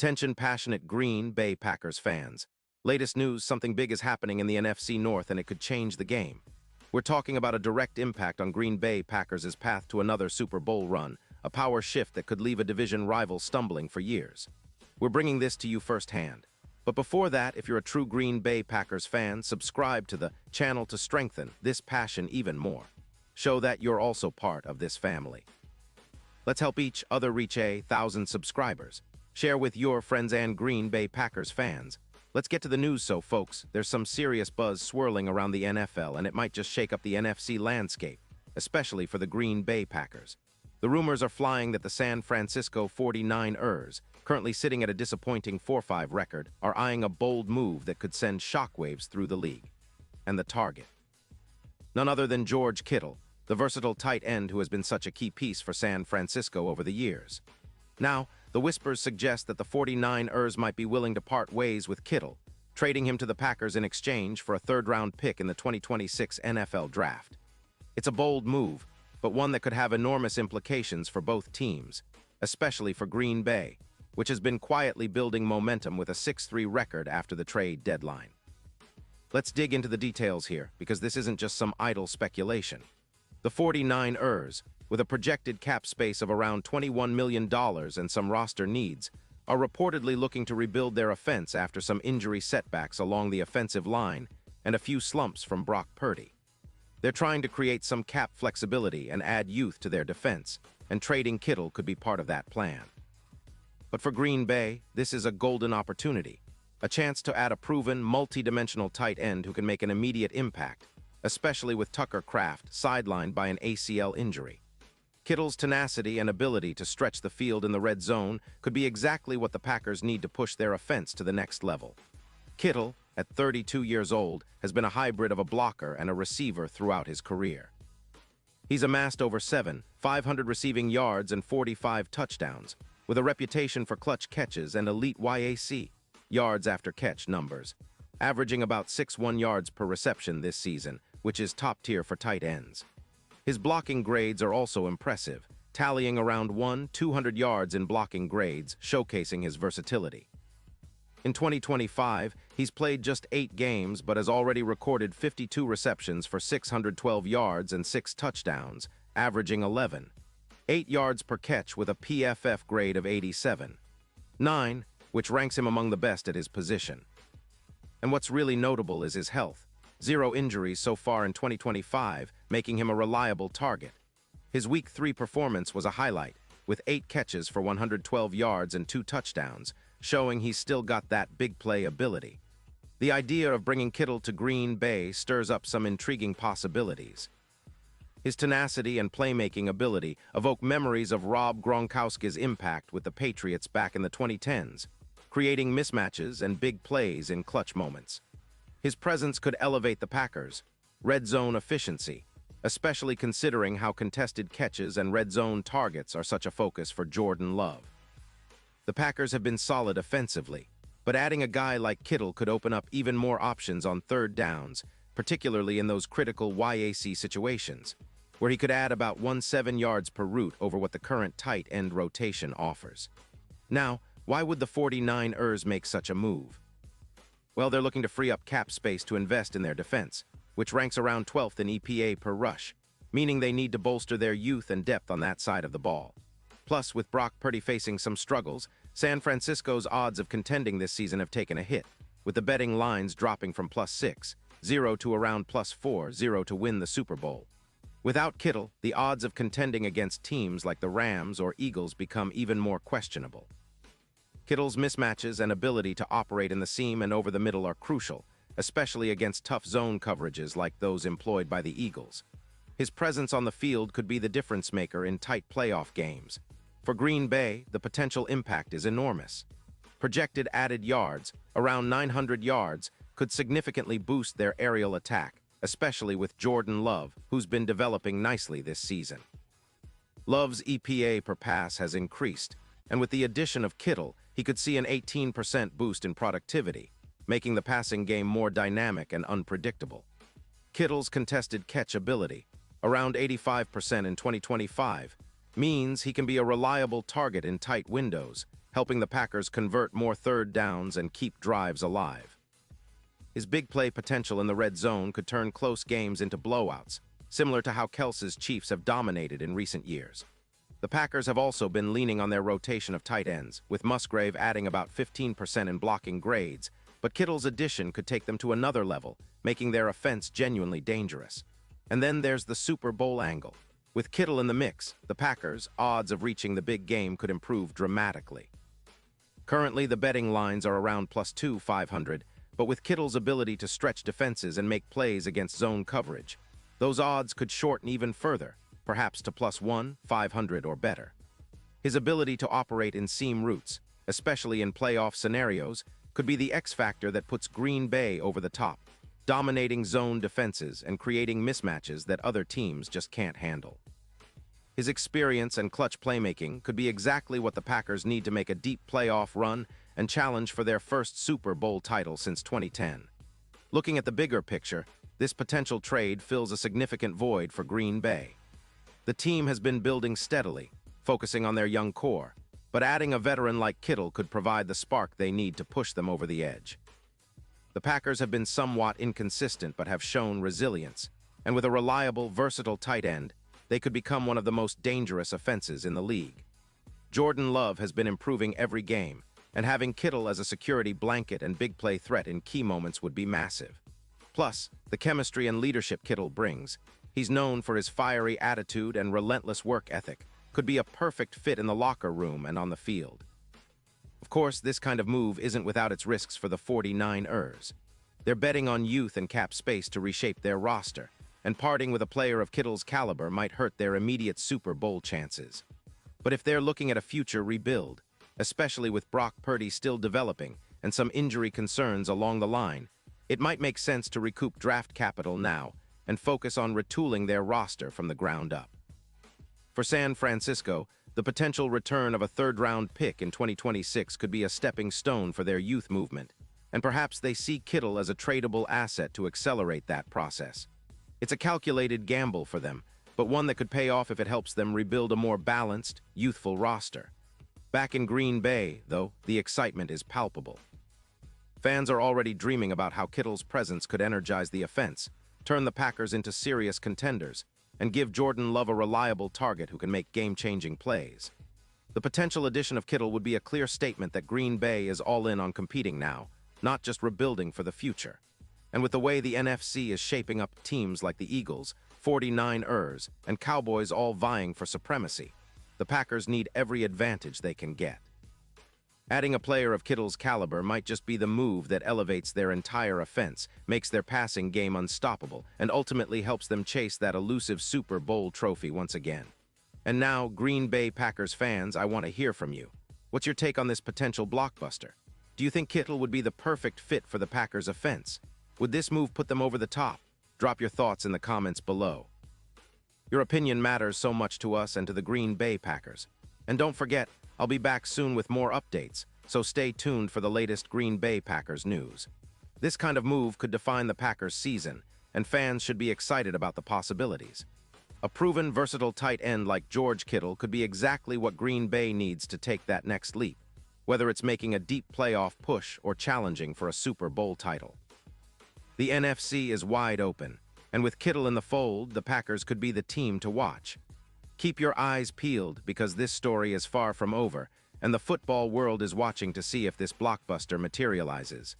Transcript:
Attention passionate Green Bay Packers fans. Latest news, something big is happening in the NFC North and it could change the game. We're talking about a direct impact on Green Bay Packers' path to another Super Bowl run, a power shift that could leave a division rival stumbling for years. We're bringing this to you firsthand. But before that, if you're a true Green Bay Packers fan, subscribe to the channel to strengthen this passion even more. Show that you're also part of this family. Let's help each other reach 1,000 subscribers. Share with your friends and Green Bay Packers fans. Let's get to the news, folks. There's some serious buzz swirling around the NFL, and it might just shake up the NFC landscape, especially for the Green Bay Packers. The rumors are flying that the San Francisco 49ers, currently sitting at a disappointing 4-5 record, are eyeing a bold move that could send shockwaves through the league. And the target? None other than George Kittle, the versatile tight end who has been such a key piece for San Francisco over the years. Now, the whispers suggest that the 49ers might be willing to part ways with Kittle, trading him to the Packers in exchange for a third-round pick in the 2026 NFL Draft. It's a bold move, but one that could have enormous implications for both teams, especially for Green Bay, which has been quietly building momentum with a 6-3 record after the trade deadline. Let's dig into the details here, because this isn't just some idle speculation. The 49ers, with a projected cap space of around $21 million and some roster needs, are reportedly looking to rebuild their offense after some injury setbacks along the offensive line and a few slumps from Brock Purdy. They're trying to create some cap flexibility and add youth to their defense, and trading Kittle could be part of that plan. But for Green Bay, this is a golden opportunity, a chance to add a proven, multi-dimensional tight end who can make an immediate impact, especially with Tucker Kraft sidelined by an ACL injury. Kittle's tenacity and ability to stretch the field in the red zone could be exactly what the Packers need to push their offense to the next level. Kittle, at 32 years old, has been a hybrid of a blocker and a receiver throughout his career. He's amassed over 500 receiving yards and 45 touchdowns, with a reputation for clutch catches and elite YAC, yards after catch numbers, averaging about 6.1 yards per reception this season, which is top tier for tight ends. His blocking grades are also impressive, tallying around 200 yards in blocking grades, showcasing his versatility. In 2025, he's played just 8 games but has already recorded 52 receptions for 612 yards and 6 touchdowns, averaging 8 yards per catch with a PFF grade of 87.9, which ranks him among the best at his position. And what's really notable is his health. 0 injuries so far in 2025, making him a reliable target. His Week 3 performance was a highlight, with 8 catches for 112 yards and 2 touchdowns, showing he's still got that big play ability. The idea of bringing Kittle to Green Bay stirs up some intriguing possibilities. His tenacity and playmaking ability evoke memories of Rob Gronkowski's impact with the Patriots back in the 2010s, creating mismatches and big plays in clutch moments. His presence could elevate the Packers' red zone efficiency, especially considering how contested catches and red zone targets are such a focus for Jordan Love. The Packers have been solid offensively, but adding a guy like Kittle could open up even more options on third downs, particularly in those critical YAC situations, where he could add about 17 yards per route over what the current tight end rotation offers. Now, why would the 49ers make such a move? Well, they're looking to free up cap space to invest in their defense, which ranks around 12th in EPA per rush, meaning they need to bolster their youth and depth on that side of the ball. Plus, with Brock Purdy facing some struggles, San Francisco's odds of contending this season have taken a hit, with the betting lines dropping from +6.0 to around +4.0 to win the Super Bowl. Without Kittle, the odds of contending against teams like the Rams or Eagles become even more questionable. Kittle's mismatches and ability to operate in the seam and over the middle are crucial, especially against tough zone coverages like those employed by the Eagles. His presence on the field could be the difference maker in tight playoff games. For Green Bay, the potential impact is enormous. Projected added yards, around 900 yards, could significantly boost their aerial attack, especially with Jordan Love, who's been developing nicely this season. Love's EPA per pass has increased, and with the addition of Kittle, he could see an 18% boost in productivity, making the passing game more dynamic and unpredictable. Kittle's contested catch ability, around 85% in 2025, means he can be a reliable target in tight windows, helping the Packers convert more third downs and keep drives alive. His big play potential in the red zone could turn close games into blowouts, similar to how Kelce's Chiefs have dominated in recent years. The Packers have also been leaning on their rotation of tight ends, with Musgrave adding about 15% in blocking grades, but Kittle's addition could take them to another level, making their offense genuinely dangerous. And then there's the Super Bowl angle. With Kittle in the mix, the Packers' odds of reaching the big game could improve dramatically. Currently, the betting lines are around +2 500, but with Kittle's ability to stretch defenses and make plays against zone coverage, those odds could shorten even further, perhaps to +1 500 or better. His ability to operate in seam routes, especially in playoff scenarios, could be the X factor that puts Green Bay over the top, dominating zone defenses and creating mismatches that other teams just can't handle. His experience and clutch playmaking could be exactly what the Packers need to make a deep playoff run and challenge for their first Super Bowl title since 2010. Looking at the bigger picture, this potential trade fills a significant void for Green Bay. The team has been building steadily, focusing on their young core, but adding a veteran like Kittle could provide the spark they need to push them over the edge. The Packers have been somewhat inconsistent but have shown resilience, and with a reliable, versatile tight end, they could become one of the most dangerous offenses in the league. Jordan Love has been improving every game, and having Kittle as a security blanket and big play threat in key moments would be massive. Plus, the chemistry and leadership Kittle brings, he's known for his fiery attitude and relentless work ethic, could be a perfect fit in the locker room and on the field. Of course, this kind of move isn't without its risks for the 49ers. They're betting on youth and cap space to reshape their roster, and parting with a player of Kittle's caliber might hurt their immediate Super Bowl chances. But if they're looking at a future rebuild, especially with Brock Purdy still developing and some injury concerns along the line, it might make sense to recoup draft capital now and focus on retooling their roster from the ground up. For San Francisco, the potential return of a third-round pick in 2026 could be a stepping stone for their youth movement, and perhaps they see Kittle as a tradable asset to accelerate that process. It's a calculated gamble for them, but one that could pay off if it helps them rebuild a more balanced, youthful roster. Back in Green Bay, though, the excitement is palpable. Fans are already dreaming about how Kittle's presence could energize the offense, turn the Packers into serious contenders, and give Jordan Love a reliable target who can make game-changing plays. The potential addition of Kittle would be a clear statement that Green Bay is all in on competing now, not just rebuilding for the future. And with the way the NFC is shaping up teams like the Eagles, 49ers, and Cowboys all vying for supremacy, the Packers need every advantage they can get. Adding a player of Kittle's caliber might just be the move that elevates their entire offense, makes their passing game unstoppable, and ultimately helps them chase that elusive Super Bowl trophy once again. And now, Green Bay Packers fans, I want to hear from you. What's your take on this potential blockbuster? Do you think Kittle would be the perfect fit for the Packers' offense? Would this move put them over the top? Drop your thoughts in the comments below. Your opinion matters so much to us and to the Green Bay Packers. And don't forget, I'll be back soon with more updates, so stay tuned for the latest Green Bay Packers news. This kind of move could define the Packers' season, and fans should be excited about the possibilities. A proven, versatile tight end like George Kittle could be exactly what Green Bay needs to take that next leap, whether it's making a deep playoff push or challenging for a Super Bowl title. The NFC is wide open, and with Kittle in the fold, the Packers could be the team to watch. Keep your eyes peeled because this story is far from over, and the football world is watching to see if this blockbuster materializes.